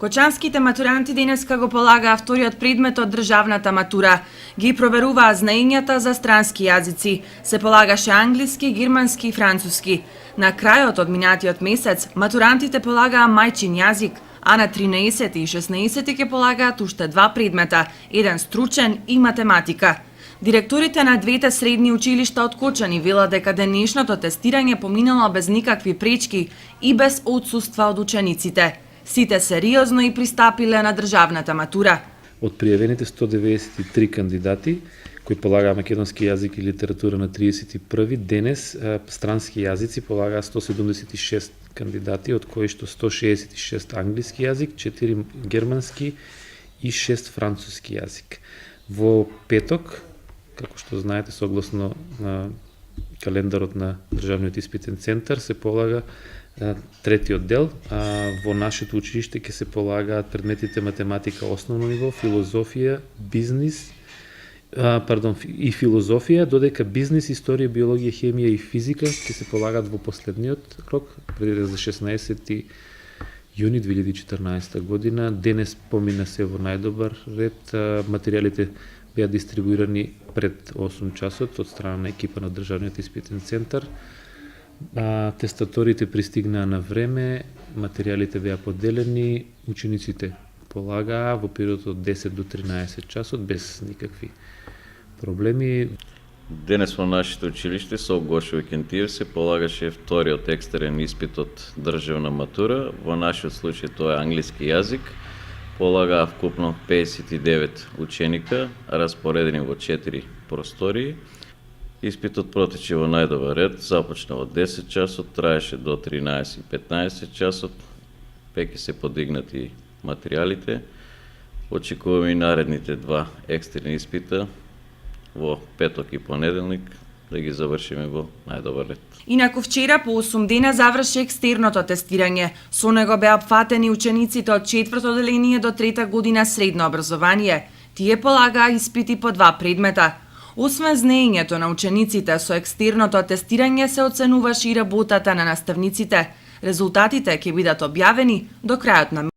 Кочанските матуранти денеска го полагаа вториот предмет од државната матура. Ги проверуваа знаењата за странски јазици. Се полагаше англиски, германски и француски. На крајот од минатиот месец, матурантите полагаа мајчин јазик, а на 13 и 16 ќе полагаат уште два предмета, еден стручен и математика. Директорите на двете средни училишта од Кочани велат дека денешното тестирање поминало без никакви пречки и без отсуства од учениците. Сите сериозно и пристапиле на државната матура. Од пријавените 193 кандидати кои полагаа македонски јазик и литература на 31 денес странски јазици полагаа 176 кандидати, од кои што 166 англиски јазик, 4 германски и 6 француски јазик. Во петок, како што знаете, согласно на календарот на Државниот испитен центар, се полага третиот дел. Во нашето училиште ќе се полагаат предметите математика основно ниво, филозофија, бизнис, и филозофија, додека бизнис, историја, биологија, хемија и физика ќе се полагаат во последниот рок, предвиден за 16 јуни 2014 година. Денес помина се во најдобар ред. Материјалите беа дистрибуирани пред 8 часот од страна на екипа на Државниот испитен центар. Тестаторите пристигнаа на време, материјалите беа поделени, учениците полагаа во период од 10 до 13 часот без никакви проблеми. Денес во нашето училиште со Гошо Викентиев се полагаше вториот екстерен испит од државна матура. Во нашиот случај тоа е англиски јазик. Полагаа вкупно 59 ученика, распоредени во 4 простории. Испитот протече во најдобар ред, започна во 10 часот, траеше до 13 и 15 часот, веќе се подигнати материјалите. Очекуваме и наредните два екстерни испита во петок и понеделник да ги завршиме во најдобар ред. Инаку вчера по 8 дена заврши екстерното тестирање. Со него беа опфатени учениците од 4-то одделение до 3-та година средно образование. Тие полагаа испити по два предмета. Освен знаењето на учениците со екстерното тестирање се оценуваше и работата на наставниците. Резултатите ќе бидат објавени до крајот на